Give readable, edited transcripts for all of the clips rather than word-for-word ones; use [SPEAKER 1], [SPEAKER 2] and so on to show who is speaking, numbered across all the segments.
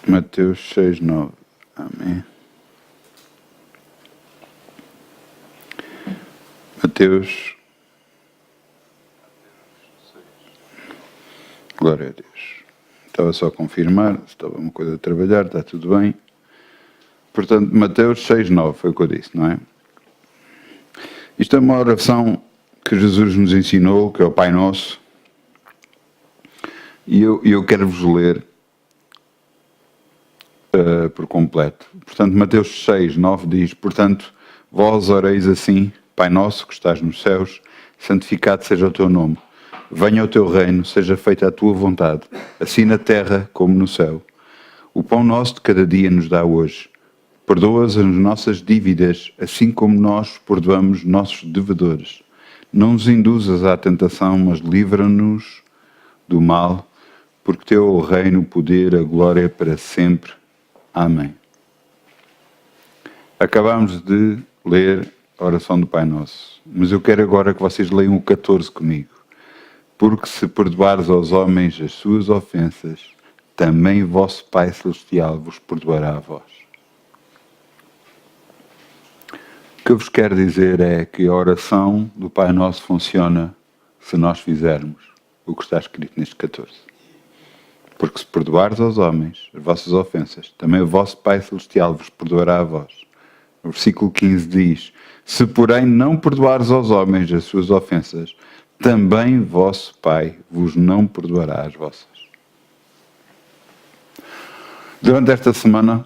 [SPEAKER 1] Mateus 6:9. Amém. Mateus. Glória a Deus. Estava só a confirmar, se estava uma coisa a trabalhar, está tudo bem. Portanto, Mateus 6:9 foi o que eu disse, não é? Isto é uma oração que Jesus nos ensinou, que é o Pai Nosso. E eu quero-vos ler por completo. Portanto, Mateus 6:9 diz: Portanto, vós oreis assim: Pai Nosso que estás nos céus, santificado seja o teu nome. Venha o teu reino, seja feita a tua vontade, assim na terra como no céu. O pão nosso de cada dia nos dá hoje. Perdoa-nos as nossas dívidas, assim como nós perdoamos nossos devedores. Não nos induzas à tentação, mas livra-nos do mal, porque teu é o reino, o poder, a glória para sempre. Amém. Acabamos de ler a oração do Pai Nosso, mas eu quero agora que vocês leiam o 14 comigo. Porque se perdoares aos homens as suas ofensas, também o vosso Pai Celestial vos perdoará a vós. O que eu vos quero dizer é que a oração do Pai Nosso funciona se nós fizermos o que está escrito neste 14. Porque se perdoares aos homens as vossas ofensas, também o vosso Pai Celestial vos perdoará a vós. O versículo 15 diz: Se porém não perdoares aos homens as suas ofensas, também vosso Pai vos não perdoará as vossas. Durante esta semana,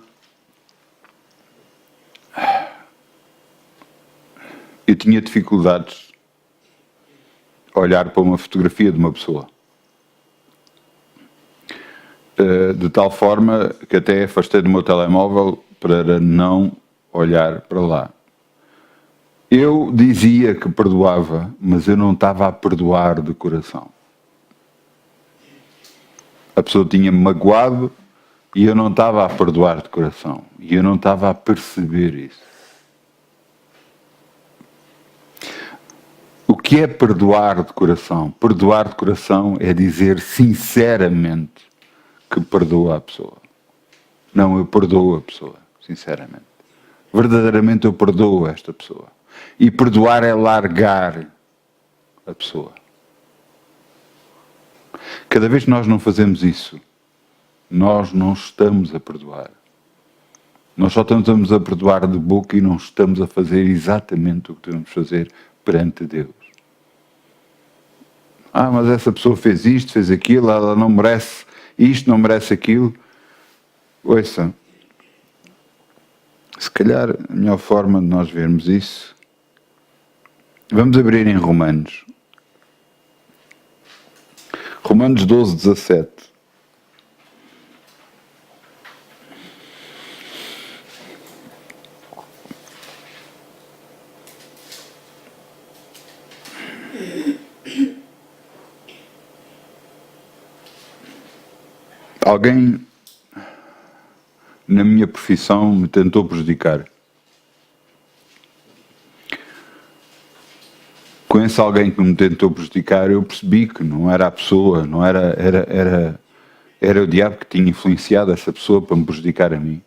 [SPEAKER 1] eu tinha dificuldades a olhar para uma fotografia de uma pessoa. De tal forma que até afastei do meu telemóvel para não olhar para lá. Eu dizia que perdoava, mas eu não estava a perdoar de coração. A pessoa tinha-me magoado e eu não estava a perdoar de coração. E eu não estava a perceber isso. O que é perdoar de coração? Perdoar de coração é dizer sinceramente que perdoa a pessoa. Não, eu perdoo a pessoa, sinceramente. Verdadeiramente eu perdoo esta pessoa. E perdoar é largar a pessoa. Cada vez que nós não fazemos isso, nós não estamos a perdoar. Nós só estamos a perdoar de boca e não estamos a fazer exatamente o que devemos fazer perante Deus. Mas essa pessoa fez isto, fez aquilo, ela não merece isto, não merece aquilo. Ouça, se calhar a melhor forma de nós vermos isso, vamos abrir em Romanos. Romanos 12:17. Alguém na minha profissão me tentou prejudicar. Conheço alguém que me tentou prejudicar, eu percebi que não era a pessoa, não era o diabo que tinha influenciado essa pessoa para me prejudicar a mim.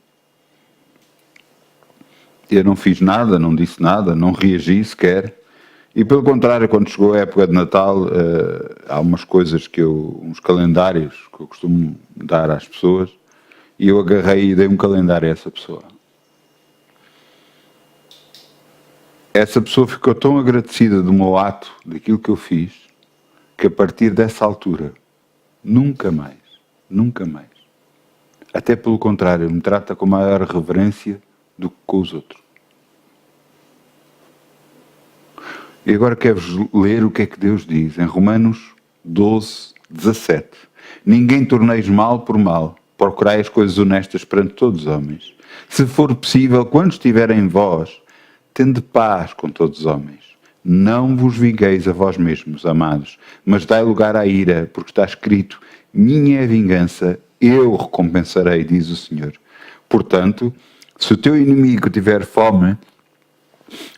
[SPEAKER 1] Eu não fiz nada, não disse nada, não reagi sequer. E pelo contrário, quando chegou a época de Natal, há umas coisas uns calendários que eu costumo dar às pessoas, e eu agarrei e dei um calendário a essa pessoa. Essa pessoa ficou tão agradecida do meu ato, daquilo que eu fiz, que a partir dessa altura, nunca mais, até pelo contrário, me trata com maior reverência do que com os outros. E agora quero-vos ler o que é que Deus diz, em Romanos 12:17. Ninguém torneis mal por mal, procurai as coisas honestas perante todos os homens. Se for possível, quando estiverem em vós, tende paz com todos os homens. Não vos vingueis a vós mesmos, amados, mas dai lugar à ira, porque está escrito: minha é a vingança, eu recompensarei, diz o Senhor. Portanto, se o teu inimigo tiver fome,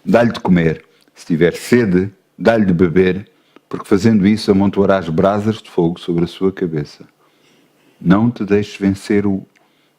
[SPEAKER 1] dá-lhe de comer. Se tiver sede, dá-lhe de beber, porque fazendo isso amontoarás brasas de fogo sobre a sua cabeça. Não te deixes vencer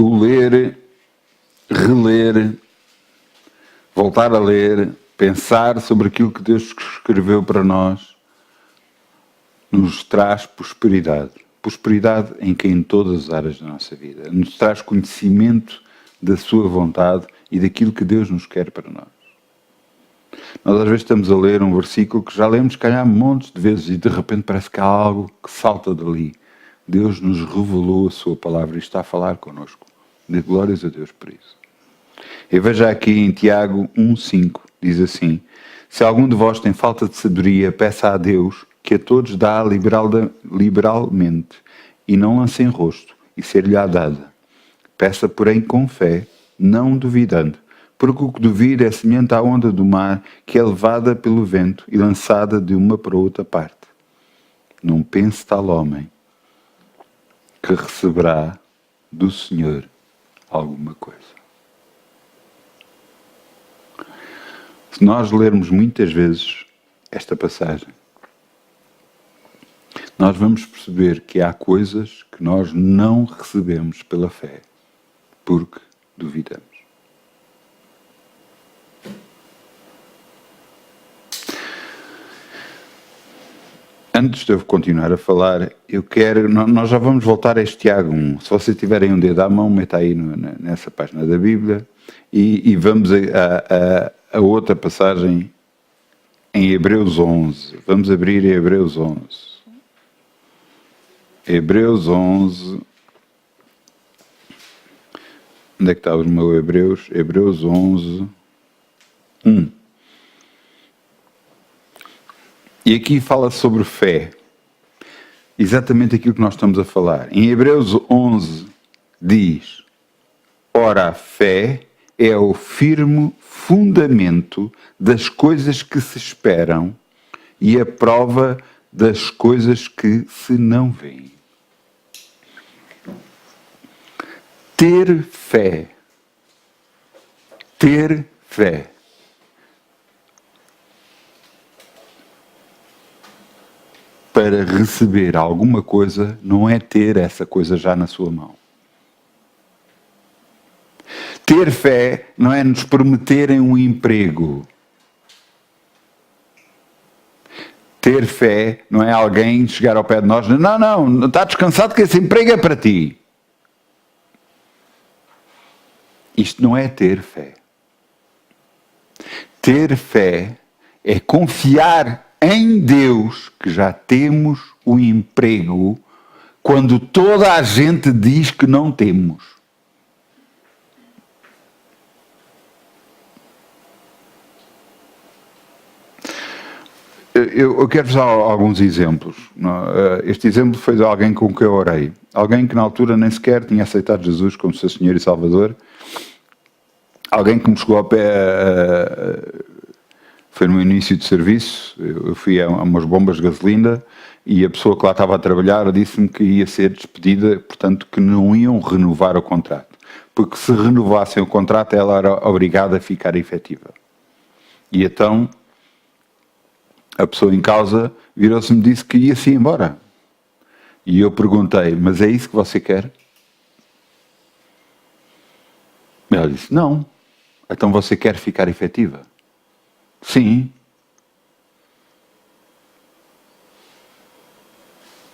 [SPEAKER 1] o ler, reler, voltar a ler, pensar sobre aquilo que Deus escreveu para nós, nos traz prosperidade. Prosperidade em todas as áreas da nossa vida. Nos traz conhecimento da sua vontade e daquilo que Deus nos quer para nós. Nós às vezes estamos a ler um versículo que já lemos, se calhar, montes de vezes e de repente parece que há algo que salta dali. Deus nos revelou a sua palavra e está a falar connosco. De glórias a Deus por isso. E veja aqui em Tiago 1,5, diz assim: se algum de vós tem falta de sabedoria, peça a Deus, que a todos dá liberalmente, e não lance em rosto, e ser-lhe-á dada. Peça, porém, com fé, não duvidando, porque o que duvida é semelhante à onda do mar, que é levada pelo vento e lançada de uma para outra parte. Não pense tal homem que receberá do Senhor alguma coisa. Se nós lermos muitas vezes esta passagem, nós vamos perceber que há coisas que nós não recebemos pela fé, porque duvidamos. Antes de eu continuar a falar, nós já vamos voltar a este Tiago 1. Se vocês tiverem um dedo à mão, meta aí nessa página da Bíblia e vamos a outra passagem em Hebreus 11. Vamos abrir em Hebreus 11. Hebreus 11. Onde é que está o meu Hebreus? Hebreus 11. 1. E aqui fala sobre fé. Exatamente aquilo que nós estamos a falar. Em Hebreus 11 diz: ora, a fé é o firme fundamento das coisas que se esperam e a prova das coisas que se não veem. Ter fé. Ter fé. Para receber alguma coisa, não é ter essa coisa já na sua mão. Ter fé não é nos prometerem um emprego. Ter fé não é alguém chegar ao pé de nós, não, está descansado que esse emprego é para ti. Isto não é ter fé. Ter fé é confiar em Deus que já temos o emprego quando toda a gente diz que não temos. Eu quero-vos dar alguns exemplos. Este exemplo foi de alguém com quem eu orei. Alguém que na altura nem sequer tinha aceitado Jesus como seu Senhor e Salvador. Alguém que me chegou ao pé, foi no início de serviço, eu fui a umas bombas de gasolina e a pessoa que lá estava a trabalhar disse-me que ia ser despedida, portanto que não iam renovar o contrato. Porque se renovassem o contrato ela era obrigada a ficar efetiva. E então a pessoa em causa virou-se-me e disse que ia-se embora. E eu perguntei, mas é isso que você quer? Ela disse, não. Então você quer ficar efetiva? Sim.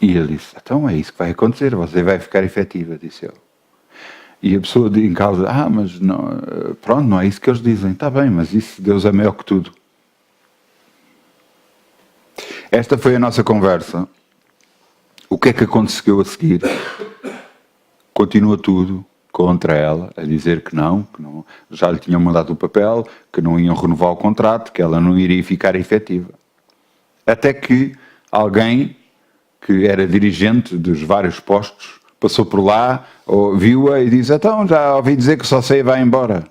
[SPEAKER 1] E ele disse, então é isso que vai acontecer, você vai ficar efetiva, disse eu. E a pessoa em causa, mas não, pronto, não é isso que eles dizem. Está bem, mas isso, Deus é maior que tudo. Esta foi a nossa conversa. O que é que aconteceu a seguir? Continua tudo contra ela, a dizer que não, já lhe tinham mandado o papel, que não iam renovar o contrato, que ela não iria ficar efetiva. Até que alguém que era dirigente dos vários postos passou por lá, viu-a e disse, então já ouvi dizer que só sei vai embora.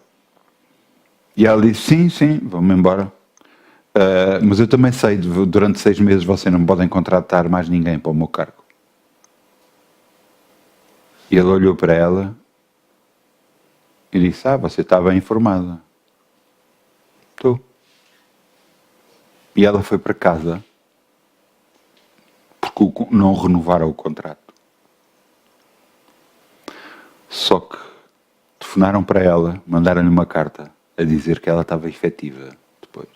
[SPEAKER 1] E ela disse, sim, vou-me embora. Mas eu também sei, durante 6 meses você não pode contratar mais ninguém para o meu cargo. E ele olhou para ela e disse, você está bem informada. Estou. E ela foi para casa porque não renovaram o contrato. Só que telefonaram para ela, mandaram-lhe uma carta a dizer que ela estava efetiva depois.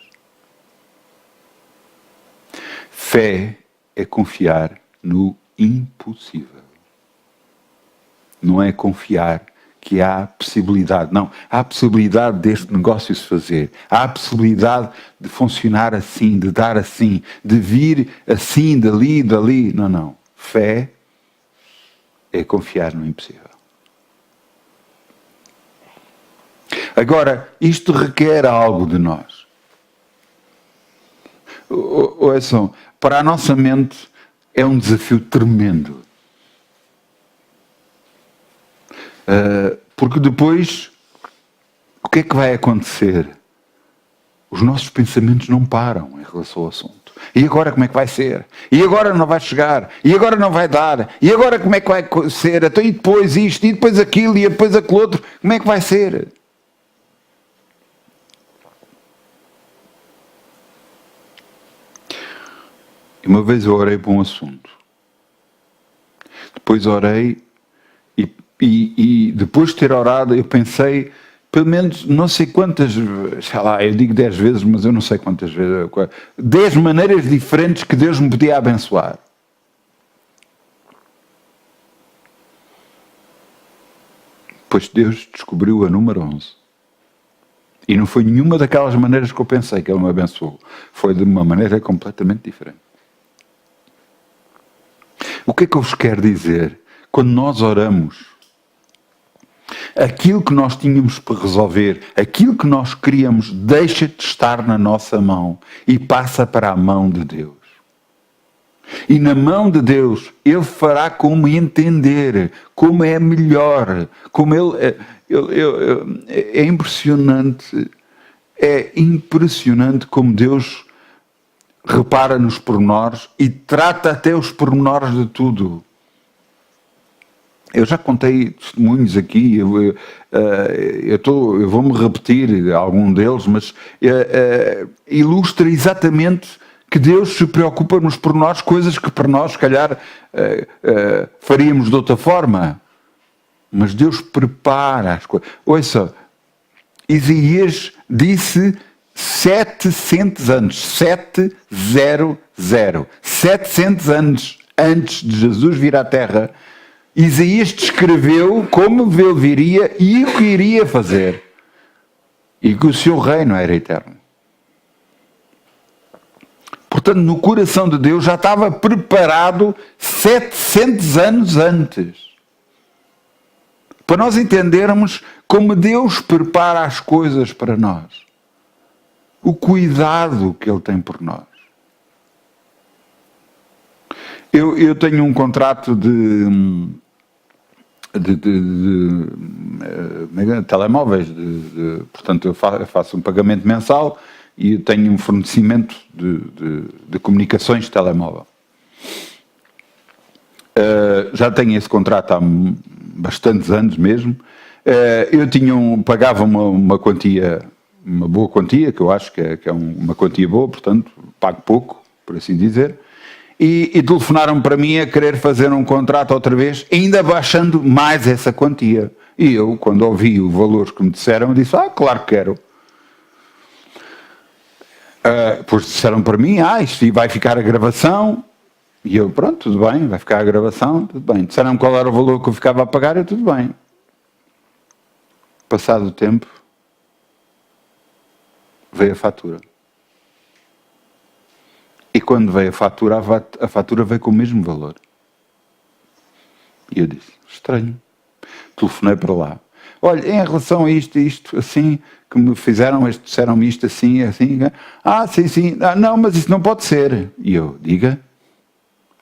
[SPEAKER 1] Fé é confiar no impossível. Não é confiar que há possibilidade. Não, há possibilidade deste negócio se fazer. Há possibilidade de funcionar assim, de dar assim, de vir assim, dali. Não. Fé é confiar no impossível. Agora, isto requer algo de nós. Ouçam, para a nossa mente é um desafio tremendo. Porque depois, o que é que vai acontecer? Os nossos pensamentos não param em relação ao assunto. E agora como é que vai ser? E agora não vai chegar? E agora não vai dar? E agora como é que vai ser? Então, e depois isto, e depois aquilo, e depois aquele outro? Como é que vai ser? E uma vez eu orei para um assunto. Depois orei e depois de ter orado eu pensei, pelo menos não sei quantas, sei lá, eu digo 10 vezes, mas eu não sei quantas vezes, 10 maneiras diferentes que Deus me podia abençoar. Pois Deus descobriu a número 11. E não foi nenhuma daquelas maneiras que eu pensei que Ele me abençoou. Foi de uma maneira completamente diferente. O que é que eu vos quero dizer? Quando nós oramos, aquilo que nós tínhamos para resolver, aquilo que nós queríamos, deixa de estar na nossa mão e passa para a mão de Deus. E na mão de Deus, Ele fará como entender, como é melhor, como é impressionante como Deus repara nos pormenores e trata até os pormenores de tudo. Eu já contei testemunhos aqui, eu vou-me repetir algum deles, mas ilustra exatamente que Deus se preocupa nos pormenores, coisas que para nós, se calhar, faríamos de outra forma. Mas Deus prepara as coisas. Ouça, Isaías disse 700 anos, 700 anos antes de Jesus vir à Terra, Isaías descreveu como ele viria e o que iria fazer. E que o seu reino era eterno. Portanto, no coração de Deus já estava preparado 700 anos antes. Para nós entendermos como Deus prepara as coisas para nós. O cuidado que Ele tem por nós. Eu tenho um contrato de telemóveis, portanto eu faço um pagamento mensal e tenho um fornecimento de comunicações de telemóvel. Já tenho esse contrato há bastantes anos mesmo. Eu pagava uma quantia, uma boa quantia, que eu acho que é uma quantia boa, portanto pago pouco, por assim dizer. E telefonaram para mim a querer fazer um contrato outra vez, ainda baixando mais essa quantia. E eu, quando ouvi o valor que me disseram, disse, claro que quero. Depois disseram para mim, isto vai ficar a gravação. E eu, pronto, tudo bem, vai ficar a gravação, tudo bem. Disseram qual era o valor que eu ficava a pagar, e tudo bem. Passado o tempo, veio a fatura. E quando veio a fatura veio com o mesmo valor. E eu disse, estranho. Telefonei para lá. Olha, em relação a isto, assim, que me fizeram, disseram-me isto assim. Sim. Não, mas isso não pode ser. E eu, diga.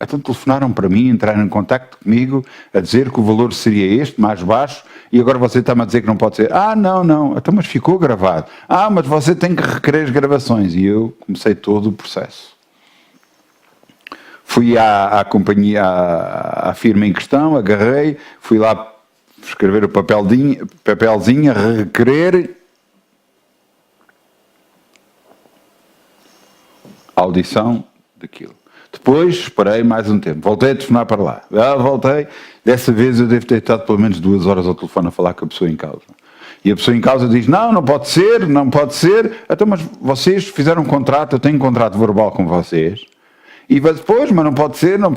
[SPEAKER 1] Então telefonaram para mim, entraram em contacto comigo, a dizer que o valor seria este, mais baixo, e agora você está-me a dizer que não pode ser. Não. Então, mas ficou gravado. Mas você tem que requerer as gravações. E eu comecei todo o processo. Fui à companhia, à firma em questão, agarrei, fui lá escrever o papelzinho, a requerer a audição daquilo. Depois esperei mais um tempo, voltei a telefonar para lá. Voltei, dessa vez eu devo ter estado pelo menos 2 horas ao telefone a falar com a pessoa em causa. E a pessoa em causa diz, não pode ser, não pode ser. Então, mas vocês fizeram um contrato, eu tenho um contrato verbal com vocês. E depois, mas não pode ser, nós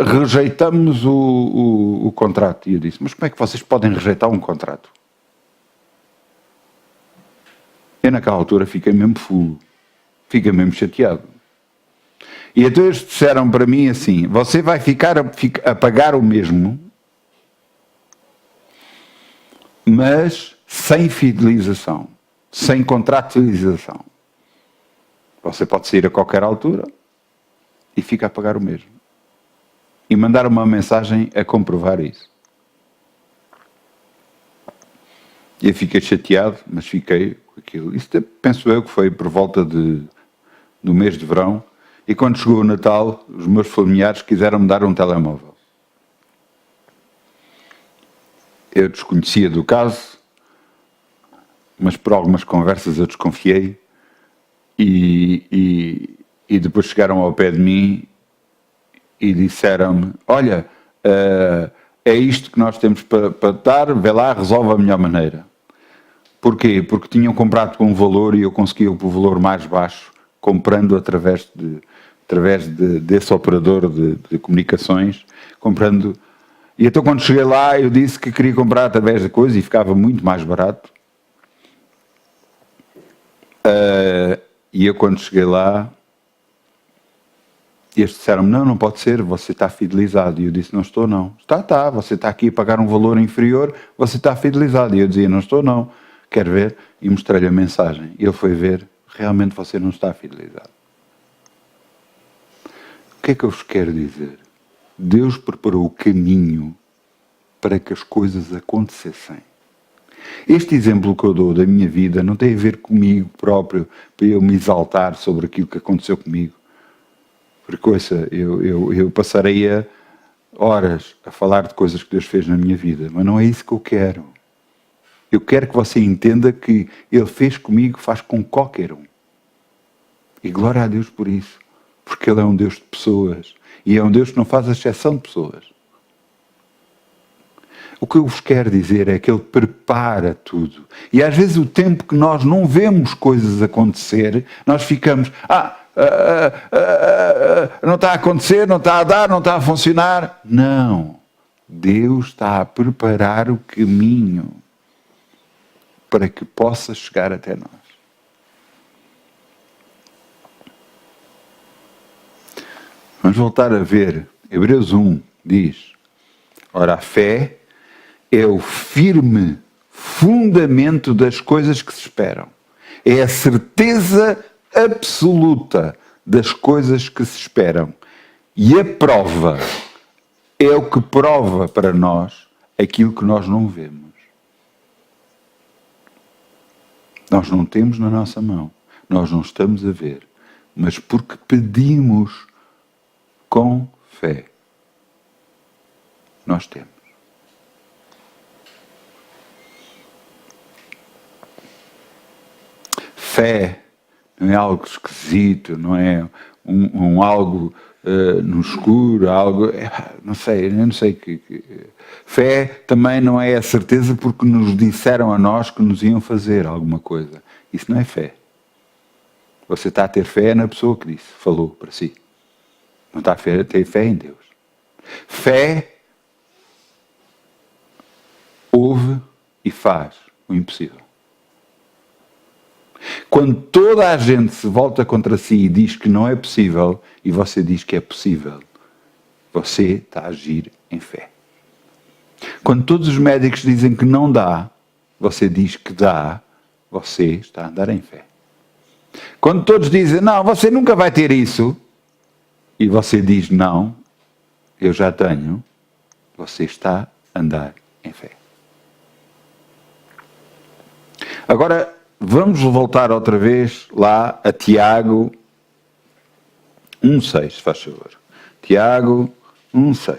[SPEAKER 1] rejeitamos o contrato. E eu disse, mas como é que vocês podem rejeitar um contrato? Eu naquela altura fiquei mesmo fulo, fiquei mesmo chateado. E então eles disseram para mim assim, você vai ficar a pagar o mesmo, mas sem fidelização, sem contrato de fidelização. Você pode sair a qualquer altura e fica a pagar o mesmo. E mandar uma mensagem a comprovar isso. E eu fiquei chateado, mas fiquei com aquilo. Isso penso eu que foi por volta do mês de verão. E quando chegou o Natal, os meus familiares quiseram me dar um telemóvel. Eu desconhecia do caso, mas por algumas conversas eu desconfiei. E depois chegaram ao pé de mim e disseram-me, olha, é isto que nós temos para dar, vê lá, resolve a melhor maneira. Porquê? Porque tinham comprado com um valor e eu conseguia o valor mais baixo, comprando através desse operador de comunicações, comprando. E então quando cheguei lá eu disse que queria comprar através da coisa e ficava muito mais barato. E eu quando cheguei lá, eles disseram-me, não pode ser, você está fidelizado. E eu disse, não estou não. Está, você está aqui a pagar um valor inferior, você está fidelizado. E eu dizia, não estou não, quero ver. E mostrei-lhe a mensagem. E ele foi ver, realmente você não está fidelizado. O que é que eu vos quero dizer? Deus preparou o caminho para que as coisas acontecessem. Este exemplo que eu dou da minha vida não tem a ver comigo próprio, para eu me exaltar sobre aquilo que aconteceu comigo. Porque, ouça, eu passaria horas a falar de coisas que Deus fez na minha vida, mas não é isso que eu quero. Eu quero que você entenda que Ele fez comigo, faz com qualquer um. E glória a Deus por isso. Porque Ele é um Deus de pessoas. E é um Deus que não faz exceção de pessoas. O que eu vos quero dizer é que Ele prepara tudo. E às vezes o tempo que nós não vemos coisas acontecer, nós ficamos, não está a acontecer, não está a dar, não está a funcionar. Não. Deus está a preparar o caminho para que possa chegar até nós. Vamos voltar a ver. Hebreus 1 diz, ora, a fé é o firme fundamento das coisas que se esperam. É a certeza absoluta das coisas que se esperam. E a prova é o que prova para nós aquilo que nós não vemos. Nós não temos na nossa mão, nós não estamos a ver, mas porque pedimos com fé, nós temos. Fé não é algo esquisito, não é algo no escuro, algo, não sei, eu não sei que. Fé também não é a certeza porque nos disseram a nós que nos iam fazer alguma coisa. Isso não é fé. Você está a ter fé na pessoa que disse, falou para si. Não está a ter fé em Deus. Fé ouve e faz o impossível. Quando toda a gente se volta contra si e diz que não é possível, e você diz que é possível, você está a agir em fé. Quando todos os médicos dizem que não dá, você diz que dá, você está a andar em fé. Quando todos dizem, não, você nunca vai ter isso, e você diz, não, eu já tenho, você está a andar em fé. Agora, vamos voltar outra vez lá a Tiago 1,6, se faz favor. Tiago 1,6.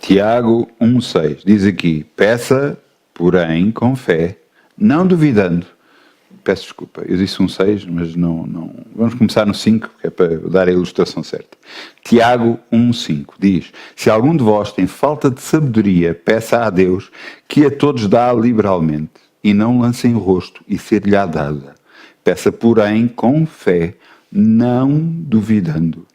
[SPEAKER 1] Tiago 1,6 diz aqui, peça, porém, com fé, não duvidando, peço desculpa, eu disse um 6, mas não. Vamos começar no 5, que é para dar a ilustração certa. Tiago 1,5 diz: se algum de vós tem falta de sabedoria, peça a Deus, que a todos dá liberalmente, e não lance em rosto, e ser-lhe-á dada. Peça, porém, com fé, não duvidando.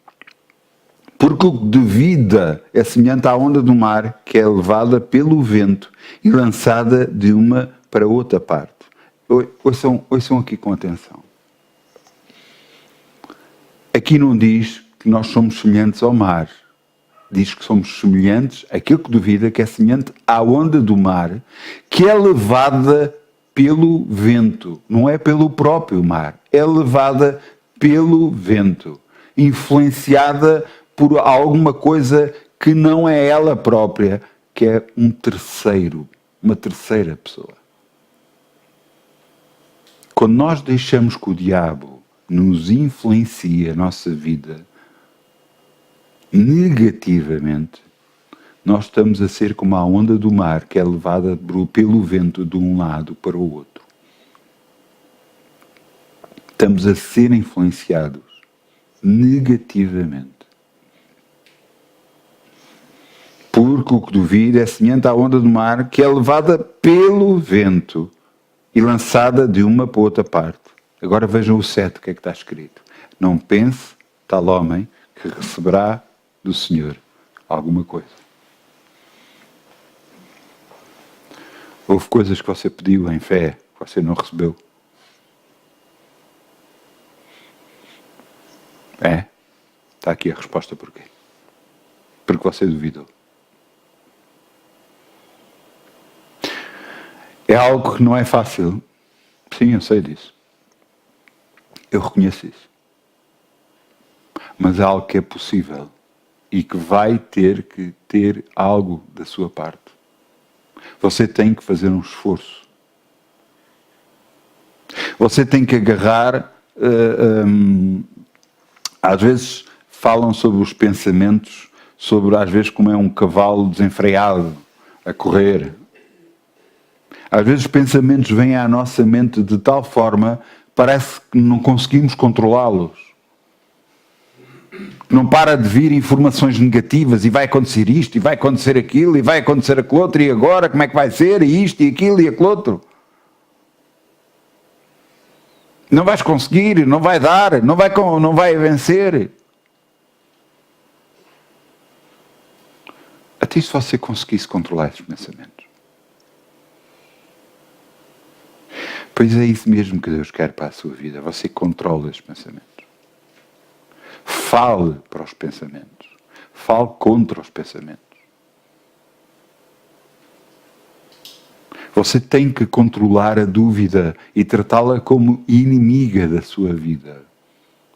[SPEAKER 1] Porque o que duvida é semelhante à onda do mar, que é levada pelo vento e lançada de uma para outra parte. Ouçam aqui com atenção. Aqui não diz que nós somos semelhantes ao mar. Diz que somos semelhantes, aquilo que duvida, que é semelhante à onda do mar, que é levada pelo vento. Não é pelo próprio mar. É levada pelo vento. Influenciada por alguma coisa que não é ela própria, que é um terceiro, uma terceira pessoa. Quando nós deixamos que o diabo nos influencie a nossa vida negativamente, nós estamos a ser como a onda do mar que é levada pelo vento de um lado para o outro. Estamos a ser influenciados negativamente. Porque o que duvida é semelhante à onda do mar que é levada pelo vento e lançada de uma para outra parte. Agora vejam o 7, o que é que está escrito. Não pense, tal homem, que receberá do Senhor alguma coisa. Houve coisas que você pediu em fé, que você não recebeu. Está aqui a resposta porquê. Porque você duvidou. É algo que não é fácil. Sim, eu sei disso. Eu reconheço isso. Mas é algo que é possível e que vai ter que ter algo da sua parte. Você tem que fazer um esforço. Você tem que agarrar... às vezes falam sobre os pensamentos, sobre às vezes como é um cavalo desenfreado a correr. Às vezes os pensamentos vêm à nossa mente de tal forma, parece que não conseguimos controlá-los. Não para de vir informações negativas e vai acontecer isto, e vai acontecer aquilo, e vai acontecer aquilo outro, e agora como é que vai ser, e isto, e aquilo, e aquilo outro. Não vais conseguir, não vai dar, não vai vencer. Até se você conseguisse controlar esses pensamentos. Pois é isso mesmo que Deus quer para a sua vida. Você controla os pensamentos. Fale para os pensamentos. Fale contra os pensamentos. Você tem que controlar a dúvida e tratá-la como inimiga da sua vida.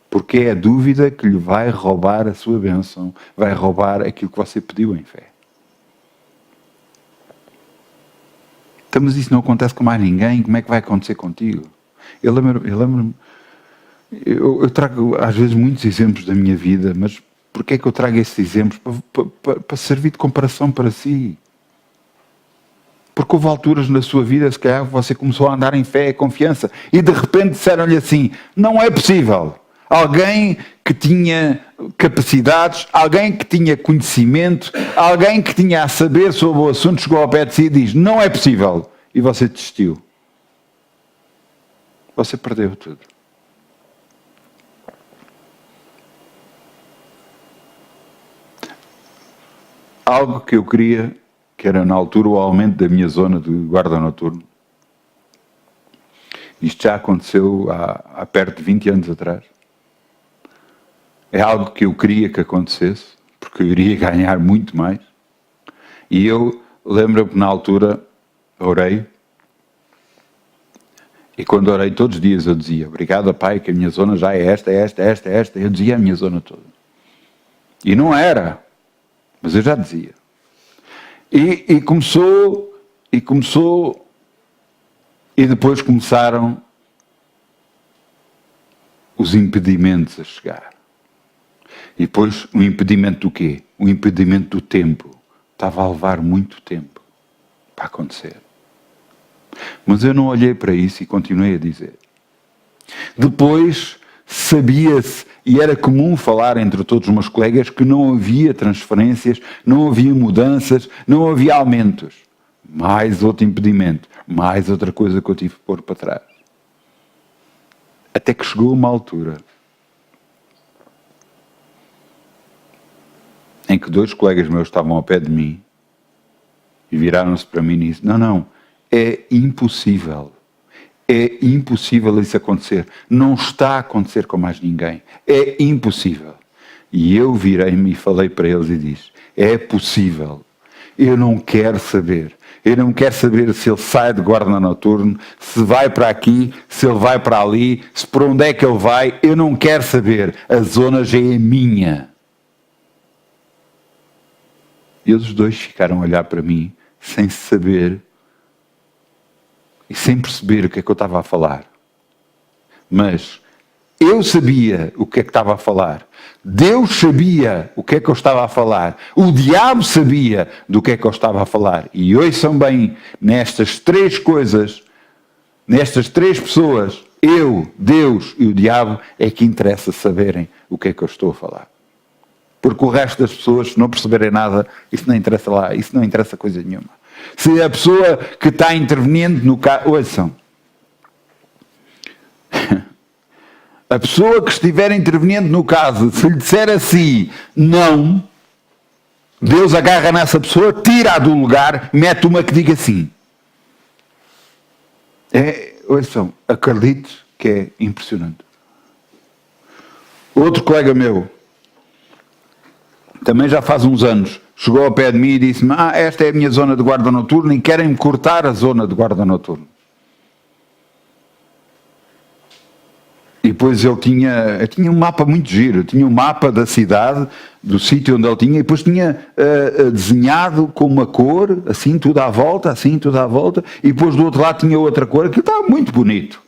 [SPEAKER 1] Porque é a dúvida que lhe vai roubar a sua bênção, vai roubar aquilo que você pediu em fé. Então, mas isso não acontece com mais ninguém, como é que vai acontecer contigo? Eu lembro-me, eu trago às vezes muitos exemplos da minha vida, mas porquê é que eu trago esses exemplos? Para servir de comparação para si. Porque houve alturas na sua vida, se calhar você começou a andar em fé e confiança, e de repente disseram-lhe assim, não é possível. Alguém que tinha capacidades, alguém que tinha conhecimento, alguém que tinha a saber sobre o assunto, chegou ao pé de si e diz, não é possível. E você desistiu. Você perdeu tudo. Algo que eu queria, que era na altura o aumento da minha zona de guarda noturno. Isto já aconteceu há perto de 20 anos atrás. É algo que eu queria que acontecesse, porque eu iria ganhar muito mais. E eu lembro-me que na altura orei, e quando orei todos os dias eu dizia, obrigado Pai, que a minha zona já é esta, eu dizia a minha zona toda. E não era, mas eu já dizia. E começou, e depois começaram os impedimentos a chegar. E depois o impedimento do quê? O impedimento do tempo. Estava a levar muito tempo para acontecer. Mas eu não olhei para isso e continuei a dizer. Depois sabia-se, e era comum falar entre todos os meus colegas, que não havia transferências, não havia mudanças, não havia aumentos. Mais outro impedimento, mais outra coisa que eu tive que pôr para trás. Até que chegou uma altura em que 2 colegas meus estavam ao pé de mim e viraram-se para mim e disseram: não, é impossível. É impossível isso acontecer. Não está a acontecer com mais ninguém. É impossível. E eu virei-me e falei para eles e disse: é possível. Eu não quero saber. Eu não quero saber se ele sai de guarda noturno, se vai para aqui, se ele vai para ali, se por onde é que ele vai. Eu não quero saber. A zona já é minha. E eles 2 ficaram a olhar para mim sem saber e sem perceber o que é que eu estava a falar. Mas eu sabia o que é que estava a falar. Deus sabia o que é que eu estava a falar. O diabo sabia do que é que eu estava a falar. E ouçam bem, nestas 3 coisas, nestas 3 pessoas, eu, Deus e o diabo, é que interessa saberem o que é que eu estou a falar. Porque o resto das pessoas, se não perceberem nada, isso não interessa lá, isso não interessa coisa nenhuma. Se a pessoa que está intervenindo no caso... Ouçam. A pessoa que estiver intervenindo no caso, se lhe disser assim, não, Deus agarra nessa pessoa, tira-a do lugar, mete uma que diga sim. Ouçam, acredite que é impressionante. Outro colega meu, também já faz uns anos, chegou ao pé de mim e disse-me: esta é a minha zona de guarda noturno e querem-me cortar a zona de guarda noturno. E depois ele tinha um mapa muito giro, tinha um mapa da cidade, do sítio onde ele tinha, e depois tinha desenhado com uma cor, assim tudo à volta, e depois do outro lado tinha outra cor, que estava muito bonito.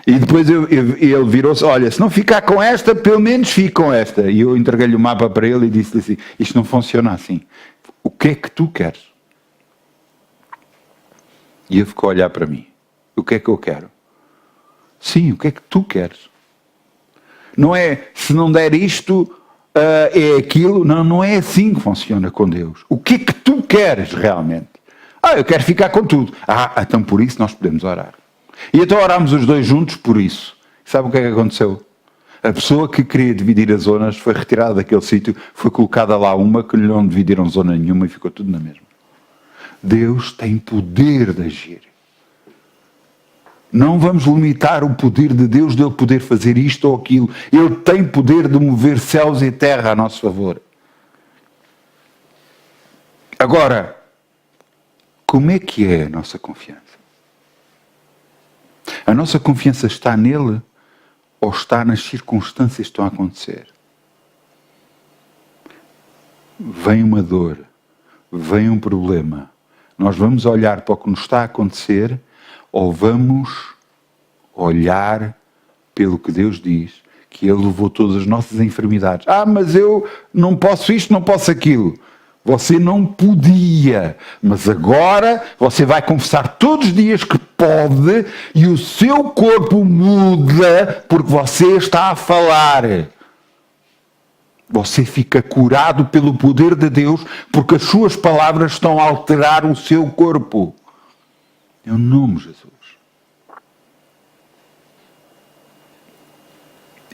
[SPEAKER 1] E depois ele virou-se: olha, se não ficar com esta, pelo menos fique com esta. E eu entreguei-lhe o mapa para ele e disse-lhe assim: isto não funciona assim. O que é que tu queres? E ele ficou a olhar para mim. O que é que eu quero? Sim, o que é que tu queres? Não é, se não der isto, é aquilo. Não, não é assim que funciona com Deus. O que é que tu queres realmente? Eu quero ficar com tudo. Então por isso nós podemos orar. E então orámos os 2 juntos por isso. Sabe o que é que aconteceu? A pessoa que queria dividir as zonas foi retirada daquele sítio, foi colocada lá uma que não dividiram zona nenhuma e ficou tudo na mesma. Deus tem poder de agir. Não vamos limitar o poder de Deus, de Ele poder fazer isto ou aquilo. Ele tem poder de mover céus e terra a nosso favor. Agora, como é que é a nossa confiança? A nossa confiança está nele ou está nas circunstâncias que estão a acontecer? Vem uma dor, vem um problema. Nós vamos olhar para o que nos está a acontecer ou vamos olhar pelo que Deus diz, que Ele levou todas as nossas enfermidades. Mas eu não posso isto, não posso aquilo. Você não podia, mas agora você vai confessar todos os dias que pode e o seu corpo muda porque você está a falar. Você fica curado pelo poder de Deus porque as suas palavras estão a alterar o seu corpo. Em nome de Jesus.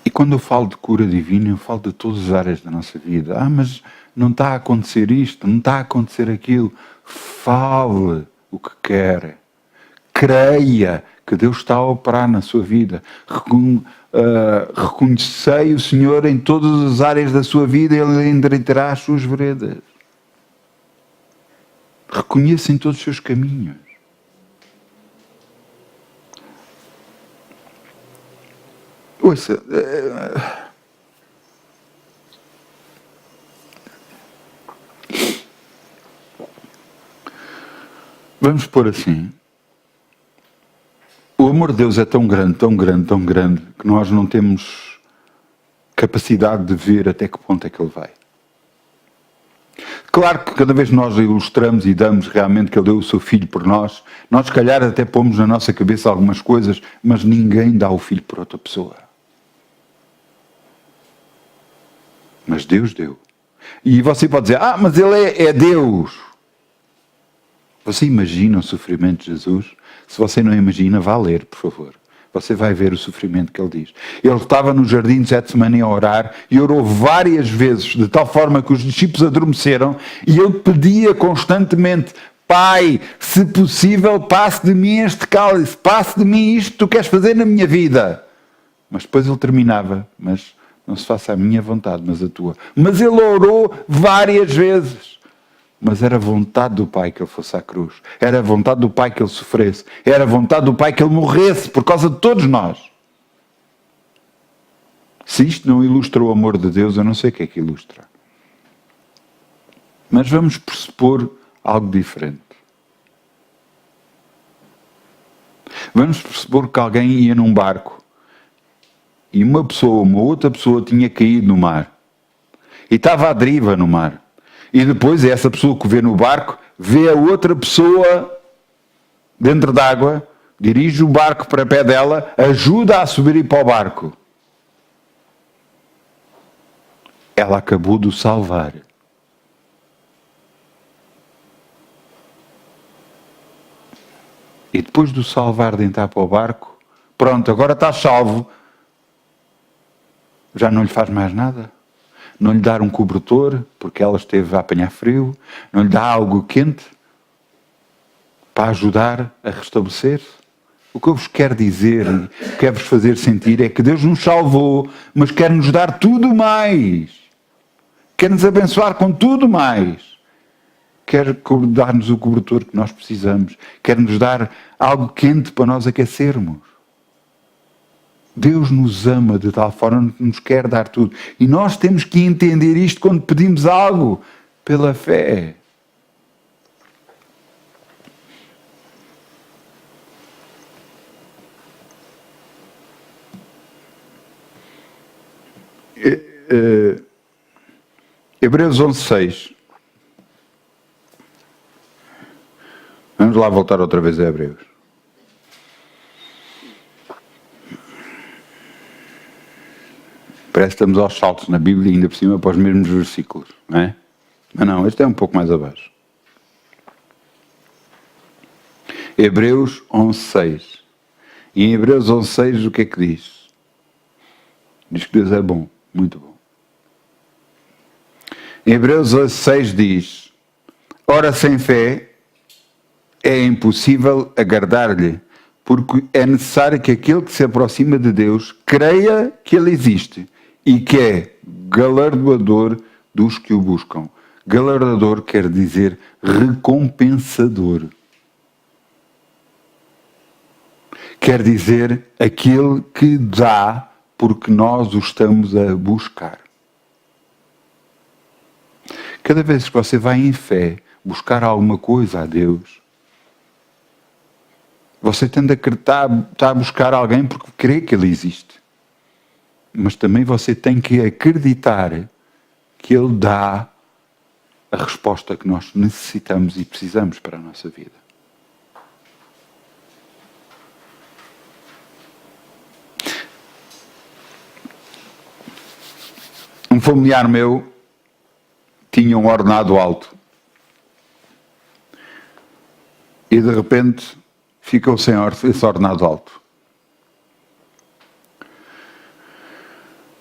[SPEAKER 1] E quando eu falo de cura divina, eu falo de todas as áreas da nossa vida. Mas não está a acontecer isto, não está a acontecer aquilo. Fale o que quer. Creia que Deus está a operar na sua vida. Reconhecei o Senhor em todas as áreas da sua vida, Ele endireitará as suas veredas. Reconheça em todos os seus caminhos. Ouça, vamos pôr assim. O amor de Deus é tão grande, tão grande, tão grande, que nós não temos capacidade de ver até que ponto é que Ele vai. Claro que cada vez nós ilustramos e damos realmente que Ele deu o seu Filho por nós, nós se calhar até pomos na nossa cabeça algumas coisas, mas ninguém dá o Filho por outra pessoa. Mas Deus deu. E você pode dizer, mas Ele é Deus. Você imagina o sofrimento de Jesus? Se você não imagina, vá ler, por favor. Você vai ver o sofrimento que Ele diz. Ele estava no jardim de Getsemane a orar e orou várias vezes, de tal forma que os discípulos adormeceram, e Ele pedia constantemente, Pai, se possível, passe de mim este cálice, passe de mim isto que Tu queres fazer na minha vida. Mas depois Ele terminava, mas não se faça a minha vontade, mas a Tua. Mas Ele orou várias vezes. Mas era a vontade do Pai que Ele fosse à cruz. Era a vontade do Pai que Ele sofresse. Era a vontade do Pai que Ele morresse por causa de todos nós. Se isto não ilustra o amor de Deus, eu não sei o que é que ilustra. Mas vamos pressupor algo diferente. Vamos pressupor que alguém ia num barco e uma outra pessoa tinha caído no mar. E estava à deriva no mar. E depois essa pessoa que vê no barco, vê a outra pessoa dentro d'água, dirige o barco para pé dela, ajuda a subir e para o barco. Ela acabou de o salvar. E depois de o salvar de entrar para o barco, pronto, agora está salvo. Já não lhe faz mais nada. Não lhe dar um cobertor, porque ela esteve a apanhar frio, não lhe dá algo quente para ajudar a restabelecer. O que eu vos quero dizer, quero-vos fazer sentir, é que Deus nos salvou, mas quer nos dar tudo mais. Quer nos abençoar com tudo mais. Quer dar-nos o cobertor que nós precisamos. Quer nos dar algo quente para nós aquecermos. Deus nos ama de tal forma que nos quer dar tudo. E nós temos que entender isto quando pedimos algo pela fé. Hebreus 11:6. Vamos lá voltar outra vez a Hebreus. Parece que estamos aos saltos na Bíblia, ainda por cima, para os mesmos versículos, não é? Mas não, este é um pouco mais abaixo. Hebreus 11:6. E em Hebreus 11:6 o que é que diz? Diz que Deus é bom, muito bom. Em Hebreus 11:6 diz, ora sem fé é impossível agradar-lhe, porque é necessário que aquele que se aproxima de Deus creia que Ele existe e que é galardoador dos que o buscam. Galardoador quer dizer recompensador. Quer dizer aquele que dá porque nós o estamos a buscar. Cada vez que você vai em fé buscar alguma coisa a Deus, você tende a está a buscar alguém porque crê que Ele existe. Mas também você tem que acreditar que Ele dá a resposta que nós necessitamos e precisamos para a nossa vida. Um familiar meu tinha um ordenado alto e de repente ficou sem esse ordenado alto.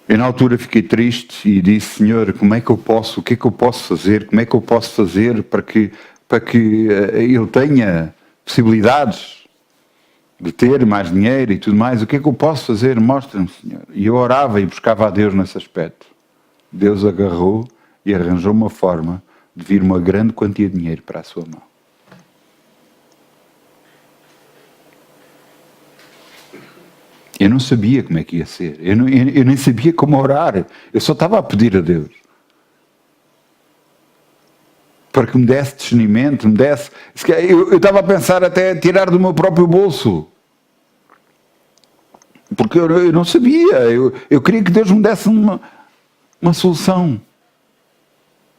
[SPEAKER 1] E na altura fiquei triste e disse, Senhor, como é que eu posso, o que é que eu posso fazer, como é que eu posso fazer para que ele tenha possibilidades de ter mais dinheiro e tudo mais, o que é que eu posso fazer? Mostra-me, Senhor. E eu orava e buscava a Deus nesse aspecto. Deus agarrou e arranjou uma forma de vir uma grande quantia de dinheiro para a sua mão. Eu não sabia como é que ia ser. Eu nem sabia como orar. Eu só estava a pedir a Deus. Para que me desse discernimento, me desse... Eu estava a pensar até tirar do meu próprio bolso. Porque eu não sabia. Eu queria que Deus me desse uma solução.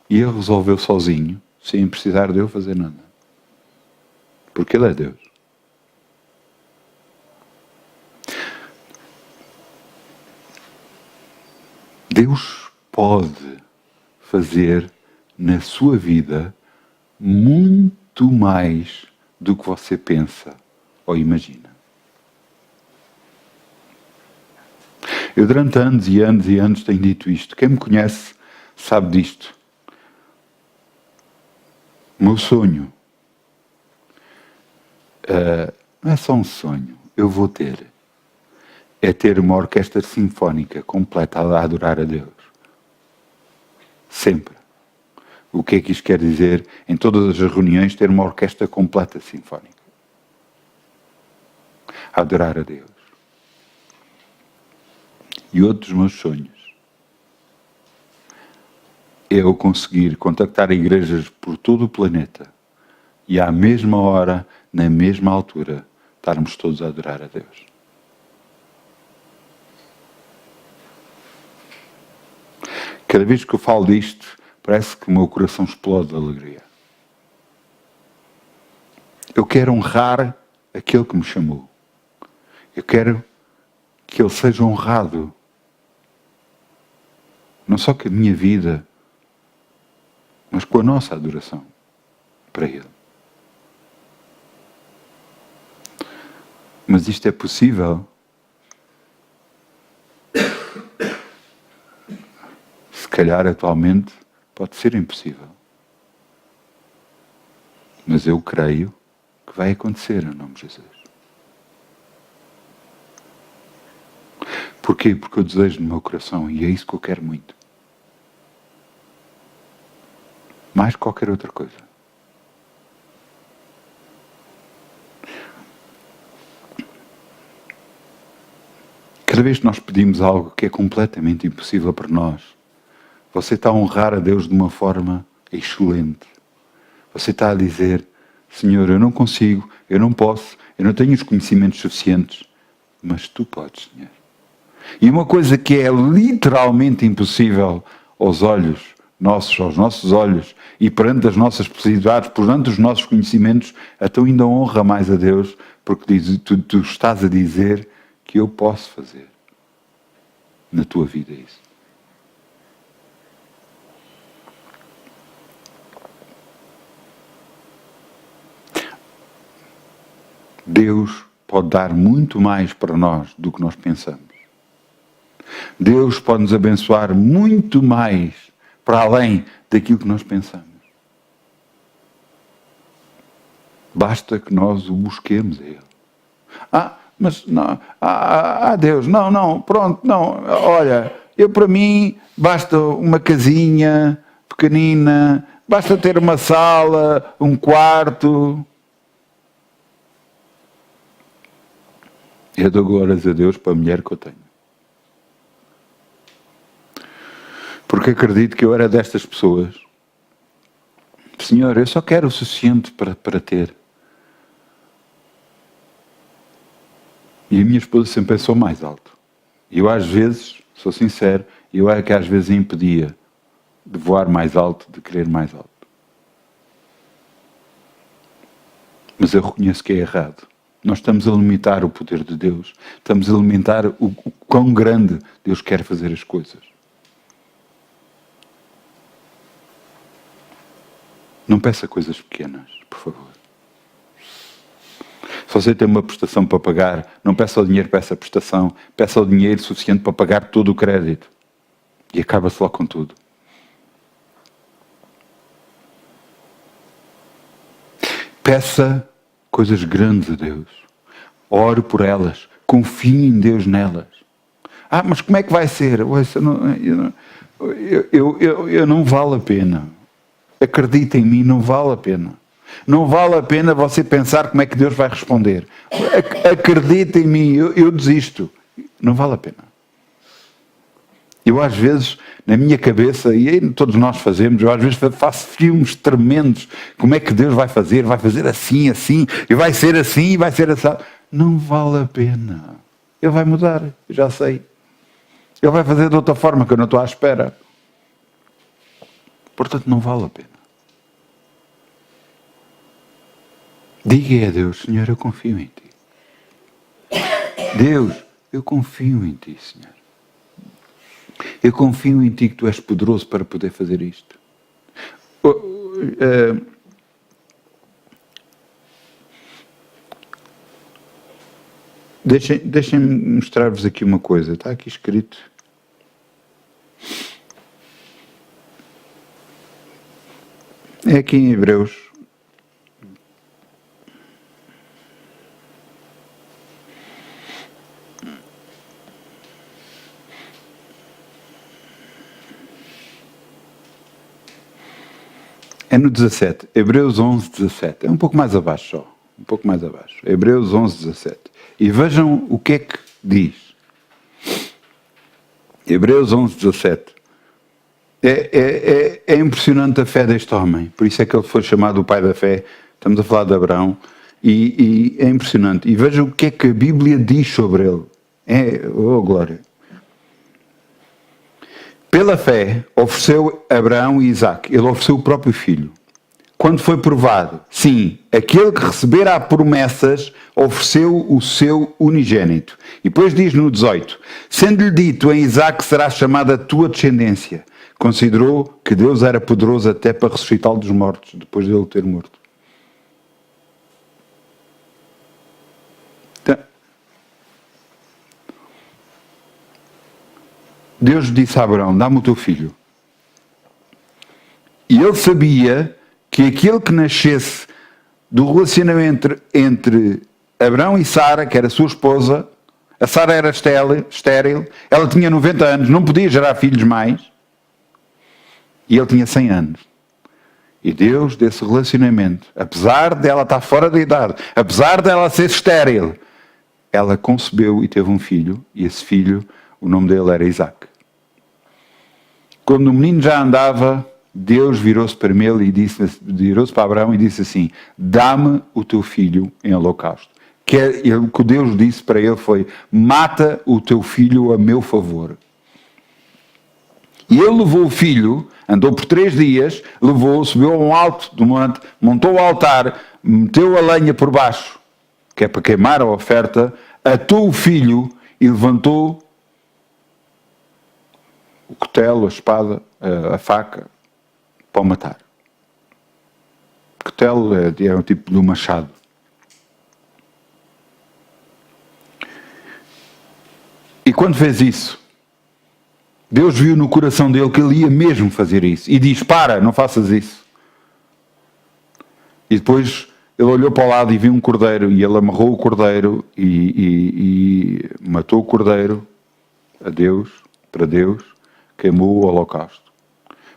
[SPEAKER 1] E Ele resolveu sozinho, sem precisar de eu fazer nada. Porque Ele é Deus. Deus pode fazer na sua vida muito mais do que você pensa ou imagina. Eu durante anos e anos e anos tenho dito isto. Quem me conhece sabe disto. O meu sonho não é só um sonho, eu vou ter. É ter uma orquestra sinfónica completa a adorar a Deus. Sempre. O que é que isto quer dizer? Em todas as reuniões ter uma orquestra completa sinfónica. A adorar a Deus. E outro dos meus sonhos é eu conseguir contactar igrejas por todo o planeta e à mesma hora, na mesma altura, estarmos todos a adorar a Deus. Cada vez que eu falo disto, parece que o meu coração explode de alegria. Eu quero honrar aquele que me chamou. Eu quero que Ele seja honrado. Não só com a minha vida, mas com a nossa adoração para Ele. Mas isto é possível se calhar atualmente pode ser impossível. Mas eu creio que vai acontecer em nome de Jesus. Porquê? Porque eu desejo no meu coração e é isso que eu quero muito. Mais que qualquer outra coisa. Cada vez que nós pedimos algo que é completamente impossível para nós, você está a honrar a Deus de uma forma excelente. Você está a dizer, Senhor, eu não consigo, eu não posso, eu não tenho os conhecimentos suficientes, mas Tu podes, Senhor. E uma coisa que é literalmente impossível aos olhos nossos, aos nossos olhos, e perante as nossas possibilidades, perante os nossos conhecimentos, então ainda honra mais a Deus, porque tu estás a dizer que eu posso fazer na tua vida isso. Deus pode dar muito mais para nós do que nós pensamos. Deus pode nos abençoar muito mais para além daquilo que nós pensamos. Basta que nós o busquemos a Ele. Mas não, Deus, não, pronto, não, olha, eu para mim basta uma casinha pequenina, basta ter uma sala, um quarto. Eu dou glórias a Deus para a mulher que eu tenho. Porque acredito que eu era destas pessoas. Senhor, eu só quero o suficiente para ter. E a minha esposa sempre pensou mais alto. E eu às vezes, sou sincero, eu é que às vezes a impedia de voar mais alto, de querer mais alto. Mas eu reconheço que é errado. Nós estamos a limitar o poder de Deus. Estamos a limitar o quão grande Deus quer fazer as coisas. Não peça coisas pequenas, por favor. Se você tem uma prestação para pagar, não peça o dinheiro para essa prestação, peça o dinheiro suficiente para pagar todo o crédito. E acaba-se lá com tudo. Peça coisas grandes a Deus. Ore por elas. Confie em Deus nelas. Mas como é que vai ser? Eu não vale a pena. Acredita em mim, não vale a pena. Não vale a pena você pensar como é que Deus vai responder. Acredita em mim, eu desisto. Não vale a pena. Eu às vezes, na minha cabeça, e todos nós fazemos, eu às vezes faço filmes tremendos. Como é que Deus vai fazer? Vai fazer assim, e vai ser assim, e vai ser assim. Não vale a pena. Ele vai mudar, eu já sei. Ele vai fazer de outra forma que eu não estou à espera. Portanto, não vale a pena. Diga a Deus: Senhor, eu confio em Ti. Deus, eu confio em Ti, Senhor. Eu confio em Ti que Tu és poderoso para poder fazer isto. Deixem-me mostrar-vos aqui uma coisa. Está aqui escrito. É aqui em Hebreus. É no 17. Hebreus 11, 17. É um pouco mais abaixo só. Um pouco mais abaixo. Hebreus 11, 17. E vejam o que é que diz. Hebreus 11, 17. É impressionante a fé deste homem. Por isso é que ele foi chamado o pai da fé. Estamos a falar de Abraão. E é impressionante. E vejam o que é que a Bíblia diz sobre ele. Oh, glória. Pela fé, ofereceu Abraão e Isaque. Ele ofereceu o próprio filho. Quando foi provado, sim, aquele que recebera promessas ofereceu o seu unigênito. E depois diz no 18, sendo-lhe dito em Isaque será chamada a tua descendência. Considerou que Deus era poderoso até para ressuscitá-lo dos mortos, depois de ele ter morto. Então, Deus disse a Abraão, dá-me o teu filho. E ele sabia que aquele que nascesse do relacionamento entre Abraão e Sara, que era a sua esposa, a Sara era estéril, ela tinha 90 anos, não podia gerar filhos mais, e ele tinha 100 anos. E Deus, desse relacionamento, apesar dela estar fora da idade, apesar dela ser estéril, ela concebeu e teve um filho, e esse filho, o nome dele era Isaque. Quando o menino já andava, Deus virou-se para ele e virou-se para Abraão e disse assim, dá-me o teu filho em holocausto. O que Deus disse para ele foi, mata o teu filho a meu favor. E ele levou o filho, andou por 3 dias, subiu a um alto do monte, montou o altar, meteu a lenha por baixo, que é para queimar a oferta, atou o filho e levantou o cutelo, a espada, a faca, para o matar. O cutelo é um tipo de um machado. E quando fez isso, Deus viu no coração dele que ele ia mesmo fazer isso. E diz, para, não faças isso. E depois ele olhou para o lado e viu um cordeiro. E ele amarrou o cordeiro e matou o cordeiro para Deus, queimou o holocausto.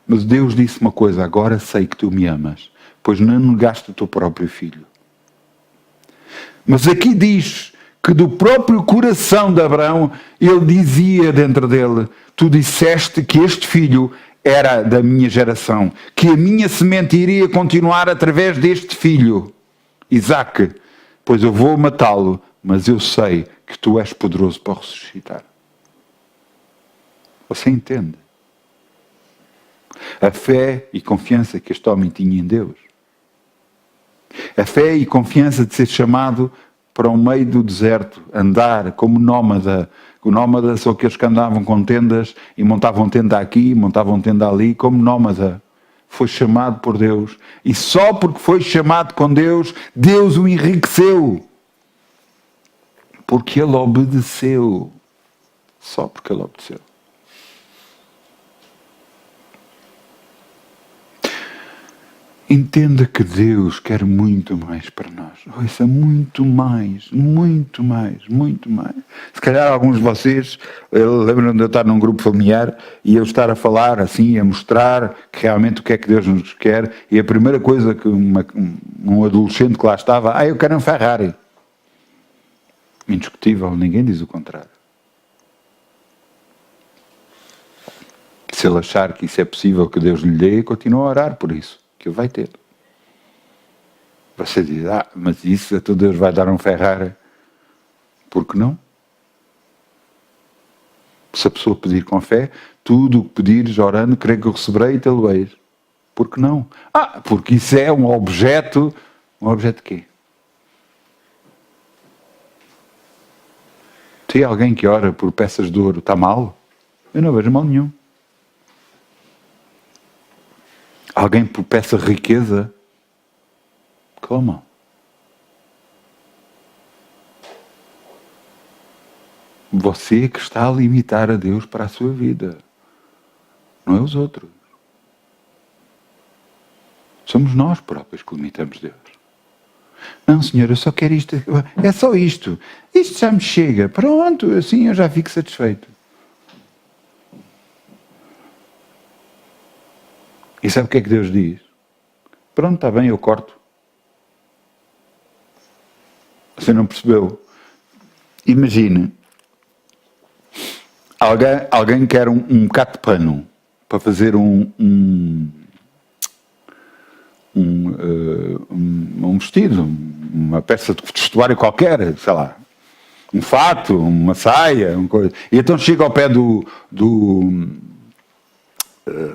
[SPEAKER 1] Mas Deus disse uma coisa, agora sei que tu me amas, pois não negaste o teu próprio filho. Mas aqui diz que do próprio coração de Abraão, ele dizia dentro dele, tu disseste que este filho era da minha geração, que a minha semente iria continuar através deste filho, Isaque, pois eu vou matá-lo, mas eu sei que tu és poderoso para ressuscitar. Você entende? A fé e confiança que este homem tinha em Deus. A fé e confiança de ser chamado para o meio do deserto, andar como nómada. O nómada são aqueles que andavam com tendas e montavam tenda aqui, montavam tenda ali, como nómada. Foi chamado por Deus. E só porque foi chamado com Deus, Deus o enriqueceu. Porque ele obedeceu. Só porque ele obedeceu. Entenda que Deus quer muito mais para nós. Ouça, muito mais, muito mais, muito mais. Se calhar alguns de vocês lembram de eu estar num grupo familiar e eu estar a falar assim, a mostrar que realmente o que é que Deus nos quer, e a primeira coisa que um adolescente que lá estava, eu quero um Ferrari. Indiscutível, ninguém diz o contrário. Se ele achar que isso é possível que Deus lhe dê, continua a orar por isso. Que vai ter. Você diz, mas isso, então Deus vai dar um Ferrari. Por que não? Se a pessoa pedir com fé, tudo o que pedires orando, creio que eu receberei e te-lo-eis. Por que não? Porque isso é um objeto. Um objeto de quê? Tem alguém que ora por peças de ouro, está mal? Eu não vejo mal nenhum. Alguém por peça de riqueza? Qual é o mal? Você que está a limitar a Deus para a sua vida. Não é os outros. Somos nós próprios que limitamos Deus. Não, Senhor, eu só quero isto. É só isto. Isto já me chega. Pronto, assim eu já fico satisfeito. E sabe o que é que Deus diz? Pronto, está bem, eu corto. Você não percebeu? Imagine. Alguém quer um bocado de pano para fazer um vestido, uma peça de vestuário qualquer, sei lá, um fato, uma saia, uma coisa. E então chega ao pé do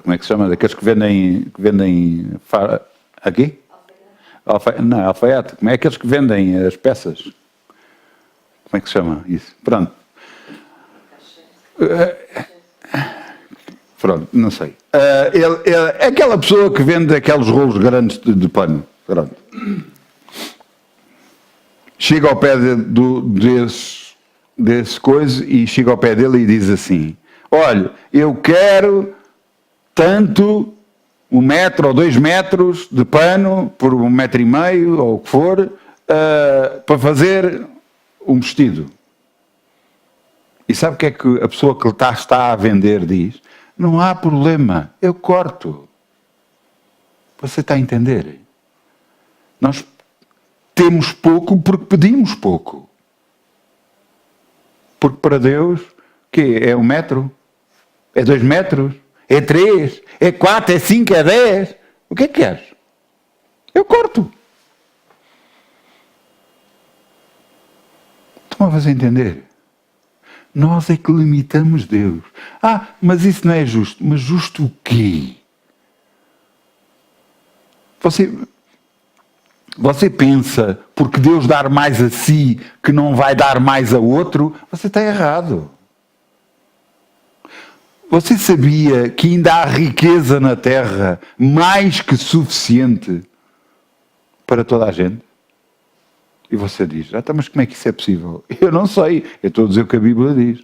[SPEAKER 1] como é que se chama? Daqueles que vendem aqui? Não, alfaiate. Como é aqueles que vendem as peças? Como é que se chama isso? Pronto. Pronto, não sei. É aquela pessoa que vende aqueles rolos grandes de pano. Pronto. Chega ao pé desse coisa e chega ao pé dele e diz assim: olha, eu quero tanto 1 metro ou 2 metros de pano por 1,5 metros ou o que for para fazer um vestido. E sabe o que é que a pessoa que está a vender diz? Não há problema, eu corto. Você está a entender? Nós temos pouco porque pedimos pouco. Porque para Deus, que é 1 metro? É 2 metros? É 3? É 4? É 5? É 10? O que é que queres? Eu corto. Estão a fazer entender? Nós é que limitamos Deus. Mas isso não é justo. Mas justo o quê? Você pensa, porque Deus dar mais a si, que não vai dar mais a outro? Você está errado. Você sabia que ainda há riqueza na terra mais que suficiente para toda a gente? E você diz, mas como é que isso é possível? Eu não sei, eu estou a dizer o que a Bíblia diz.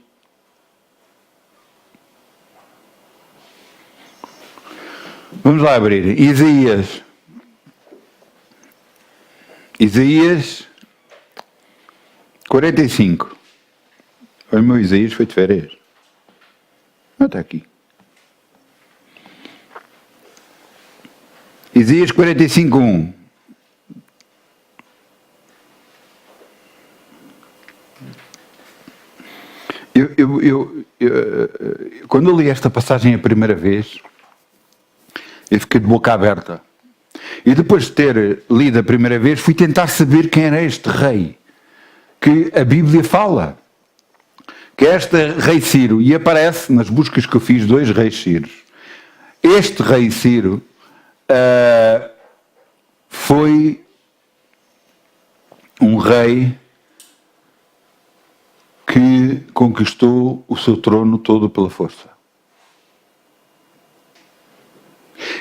[SPEAKER 1] Vamos lá abrir. Isaías 45. Olha, o meu Isaías foi de férias. Está aqui. Isaías 45, 1. Quando eu li esta passagem a primeira vez, eu fiquei de boca aberta. E depois de ter lido a primeira vez, fui tentar saber quem era este rei que a Bíblia fala. Que é este rei Ciro. E aparece, nas buscas que eu fiz, 2 reis Ciros. Este rei Ciro foi um rei que conquistou o seu trono todo pela força.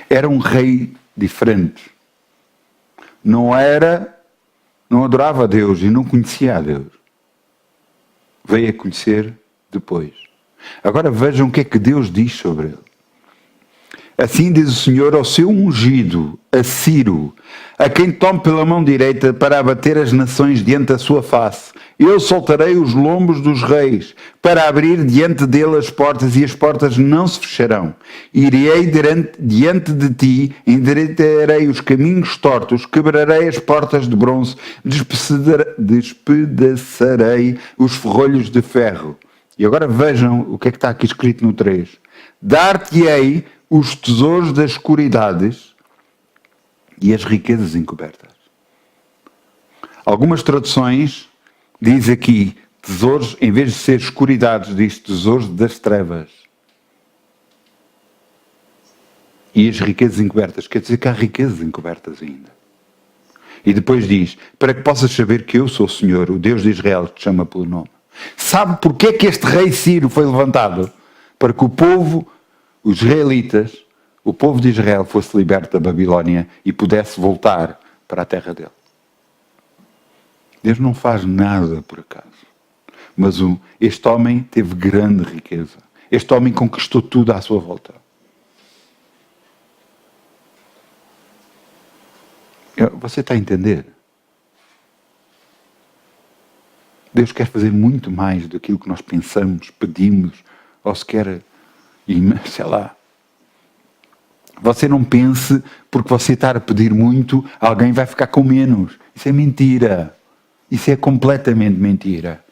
[SPEAKER 1] Era um rei diferente. Não adorava a Deus e não conhecia a Deus. Veio a conhecer depois. Agora vejam o que é que Deus diz sobre ele. Assim diz o Senhor ao seu ungido, a Ciro, a quem tome pela mão direita para abater as nações diante da sua face. Eu soltarei os lombos dos reis, para abrir diante dele as portas, e as portas não se fecharão. Irei diante de ti, endireitarei os caminhos tortos, quebrarei as portas de bronze, despedaçarei os ferrolhos de ferro. E agora vejam o que é que está aqui escrito no 3. Dar-te-ei os tesouros das escuridades e as riquezas encobertas. Algumas traduções diz aqui tesouros, em vez de ser escuridades, diz tesouros das trevas. E as riquezas encobertas, quer dizer que há riquezas encobertas ainda. E depois diz, para que possas saber que eu sou o Senhor, o Deus de Israel, que te chama pelo nome. Sabe porquê é que este rei Ciro foi levantado? Para que o povo, os israelitas, o povo de Israel fosse liberto da Babilónia e pudesse voltar para a terra dele. Deus não faz nada por acaso. Mas este homem teve grande riqueza. Este homem conquistou tudo à sua volta. Você está a entender? Deus quer fazer muito mais daquilo que nós pensamos, pedimos, ou sequer, sei lá. Você não pense, porque você está a pedir muito, alguém vai ficar com menos. Isso é mentira. Isso é completamente mentira.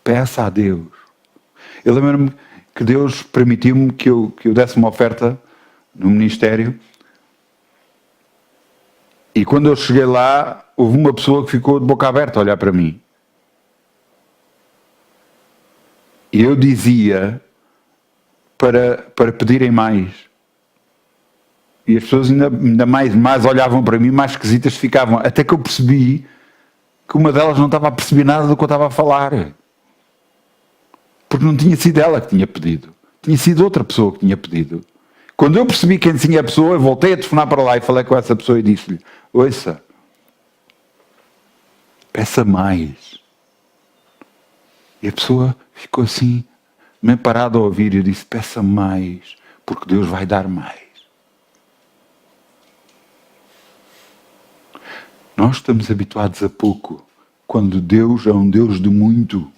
[SPEAKER 1] Peça a Deus. Eu lembro-me que Deus permitiu-me que eu desse uma oferta no ministério. E quando eu cheguei lá, houve uma pessoa que ficou de boca aberta a olhar para mim. E eu dizia para pedirem mais. E as pessoas ainda mais olhavam para mim, mais esquisitas ficavam. Até que eu percebi que uma delas não estava a perceber nada do que eu estava a falar. Porque não tinha sido ela que tinha pedido. Tinha sido outra pessoa que tinha pedido. Quando eu percebi quem tinha a pessoa, eu voltei a telefonar para lá e falei com essa pessoa e disse-lhe, ouça, peça mais. E a pessoa ficou assim, meio parada a ouvir, e eu disse, peça mais, porque Deus vai dar mais. Nós estamos habituados a pouco, quando Deus é um Deus de muito.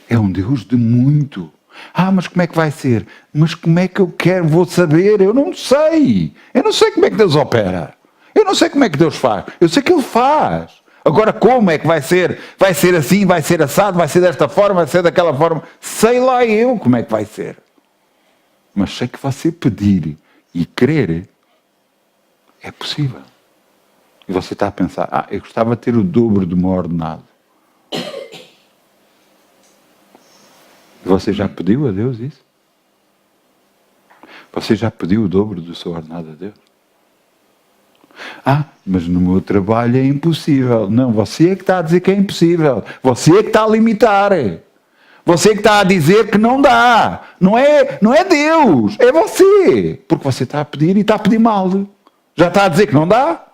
[SPEAKER 1] É um Deus de muito. Mas como é que vai ser? Mas como é que eu vou saber? Eu não sei. Eu não sei como é que Deus opera. Eu não sei como é que Deus faz. Eu sei que Ele faz. Agora como é que vai ser? Vai ser assim, vai ser assado, vai ser desta forma, vai ser daquela forma. Sei lá eu como é que vai ser. Mas sei que você pedir e crer é possível. E você está a pensar, eu gostava de ter o dobro do meu ordenado. Você já pediu a Deus isso? Você já pediu o dobro do seu ordenado a Deus? Mas no meu trabalho é impossível. Não, você é que está a dizer que é impossível. Você é que está a limitar. Você é que está a dizer que não dá. Não é Deus, é você. Porque você está a pedir e está a pedir mal. Já está a dizer que não dá?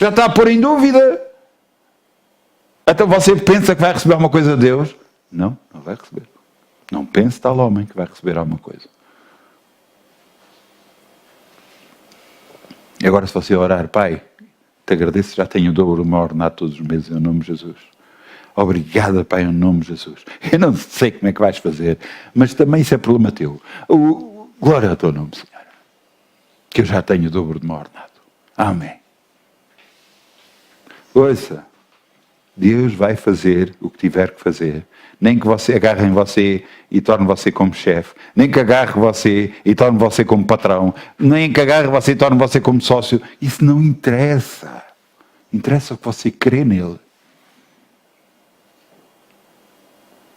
[SPEAKER 1] Já está a pôr em dúvida? Então você pensa que vai receber alguma coisa de Deus? Não vai receber. Não pense tal homem que vai receber alguma coisa. E agora se você orar, Pai, te agradeço, já tenho o dobro do meu ordenado todos os meses, em nome de Jesus. Obrigada, Pai, em nome de Jesus. Eu não sei como é que vais fazer, mas também isso é problema teu. Glória ao teu nome, Senhor. Que eu já tenho o dobro do meu ordenado. Amém. Ouça, Deus vai fazer o que tiver que fazer. Nem que você agarre em você e torne você como chefe. Nem que agarre você e torne você como patrão. Nem que agarre você e torne você como sócio. Isso não interessa. Interessa o que você crê nele.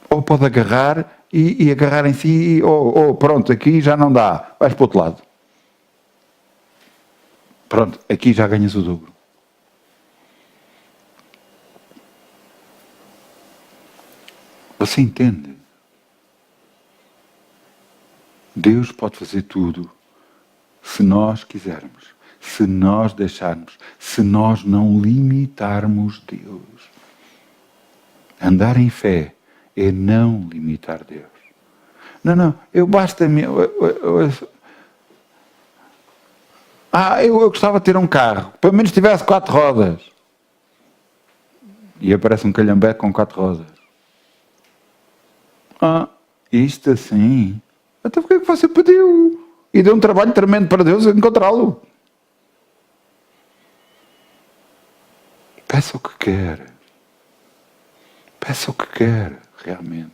[SPEAKER 1] Ou pode agarrar e agarrar em si. Ou pronto, aqui já não dá. Vais para o outro lado. Pronto, aqui já ganhas o dobro. Você entende? Deus pode fazer tudo se nós quisermos, se nós deixarmos, se nós não limitarmos Deus. Andar em fé é não limitar Deus. Não, eu basta-me... eu gostava de ter um carro, pelo menos tivesse 4 rodas. E aparece um calhambeque com 4 rodas. Isto assim. Então porquê que você pediu? E deu um trabalho tremendo para Deus encontrá-lo. Peça o que quer. Peça o que quer, realmente.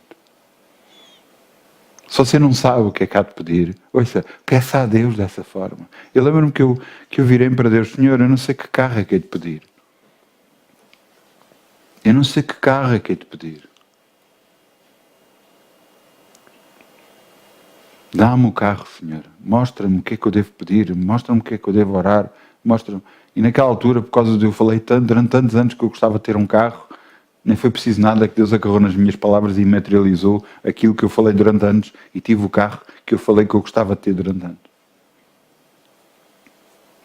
[SPEAKER 1] Se você não sabe o que é que há de pedir, ouça, peça a Deus dessa forma. Eu lembro-me que eu virei para Deus, Senhor, eu não sei que carro é que é de pedir. Eu não sei que carro é que é de pedir. Dá-me o carro, Senhor. Mostra-me o que é que eu devo pedir. Mostra-me o que é que eu devo orar. Mostra-me. E naquela altura, por causa de eu falei tanto, durante tantos anos que eu gostava de ter um carro, nem foi preciso nada, que Deus agarrou nas minhas palavras e materializou aquilo que eu falei durante anos e tive o carro que eu falei que eu gostava de ter durante anos.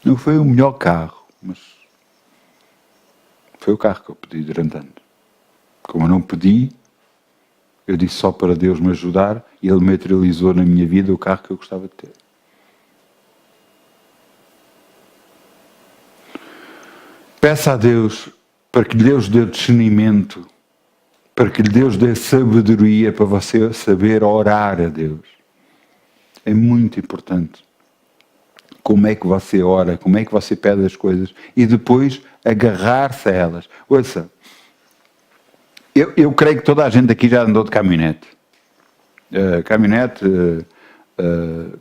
[SPEAKER 1] Não foi o melhor carro, mas foi o carro que eu pedi durante anos. Como eu não pedi, eu disse só para Deus me ajudar e Ele materializou na minha vida o carro que eu gostava de ter. Peça a Deus para que Deus dê discernimento, para que Deus dê sabedoria para você saber orar a Deus. É muito importante. Como é que você ora, como é que você pede as coisas e depois agarrar-se a elas. Ouça, eu creio que toda a gente aqui já andou de caminhonete.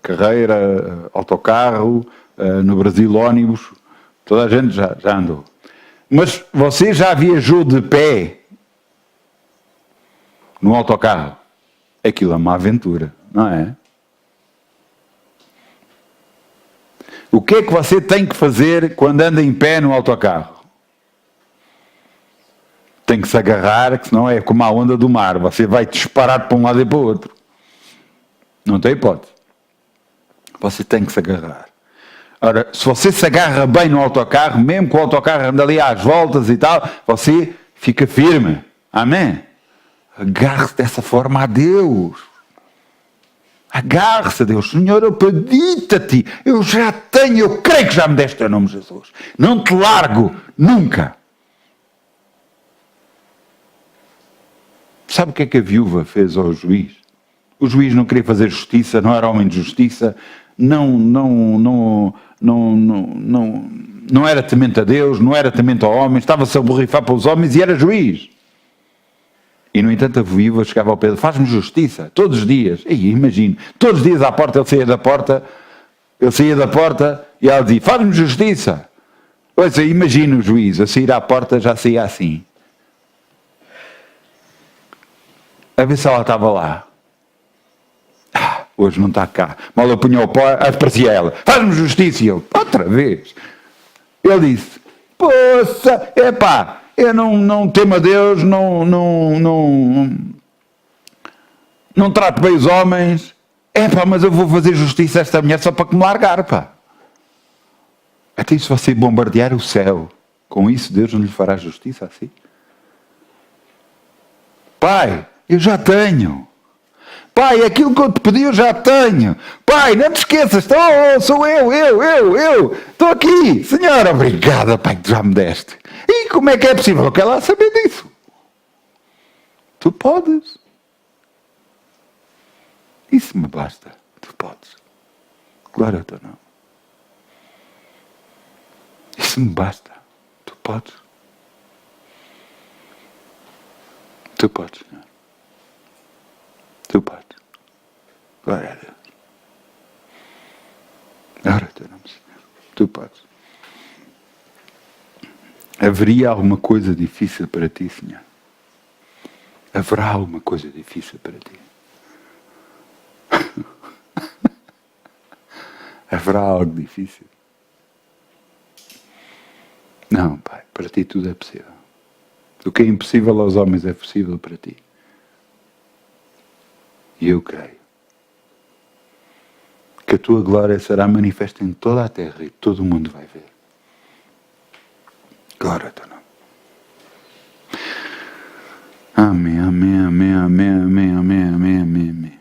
[SPEAKER 1] Carreira, autocarro, no Brasil ônibus, toda a gente já andou. Mas você já viajou de pé no autocarro? Aquilo é uma aventura, não é? O que é que você tem que fazer quando anda em pé no autocarro? Tem que se agarrar, que senão é como a onda do mar. Você vai disparar para um lado e para o outro. Não tem hipótese. Você tem que se agarrar. Ora, se você se agarra bem no autocarro, mesmo que o autocarro anda ali às voltas e tal, você fica firme. Amém? Agarre-se dessa forma a Deus. Agarre-se a Deus. Senhor, eu pedi-te a ti. Eu já tenho, eu creio que já me deste o nome de Jesus. Não te largo, nunca. Sabe o que é que a viúva fez ao juiz? O juiz não queria fazer justiça, não era homem de justiça, não era temente a Deus, não era temente ao homem, estava-se a borrifar para os homens e era juiz. E, no entanto, a viúva chegava ao Pedro, faz-me justiça, todos os dias. E imagino, todos os dias à porta, ele saía da porta e ela dizia, faz-me justiça. Ouça, imagina o juiz a sair à porta, já saía assim. A ver se ela estava lá. Hoje não está cá. Mal eu punha o pó, aparecia ela. Faz-me justiça. E eu, outra vez. Ele disse, poça, epá, eu não temo a Deus, não trato bem os homens. Epá, mas eu vou fazer justiça a esta mulher só para que me largar, pá. Até se você bombardear o céu, com isso Deus não lhe fará justiça assim? Pai, eu já tenho. Pai, aquilo que eu te pedi eu já tenho. Pai, não te esqueças, sou eu. Estou aqui. Senhora, obrigada, Pai, que já me deste. E como é que é possível que ela saber disso? Tu podes. Isso me basta. Tu podes. Glória ao teu nome. Isso me basta. Tu podes. Tu podes, Senhor. Tu podes. Glória a Deus. Glória ao teu nome, Senhor. Tu podes. Haveria alguma coisa difícil para ti, Senhor? Haverá alguma coisa difícil para ti? Haverá algo difícil? Não, Pai, para ti tudo é possível. O que é impossível aos homens é possível para ti. E eu creio que a tua glória será manifesta em toda a terra e todo o mundo vai ver. Glória a teu nome. Amém, amém, amém, amém, amém, amém, amém, amém, amém.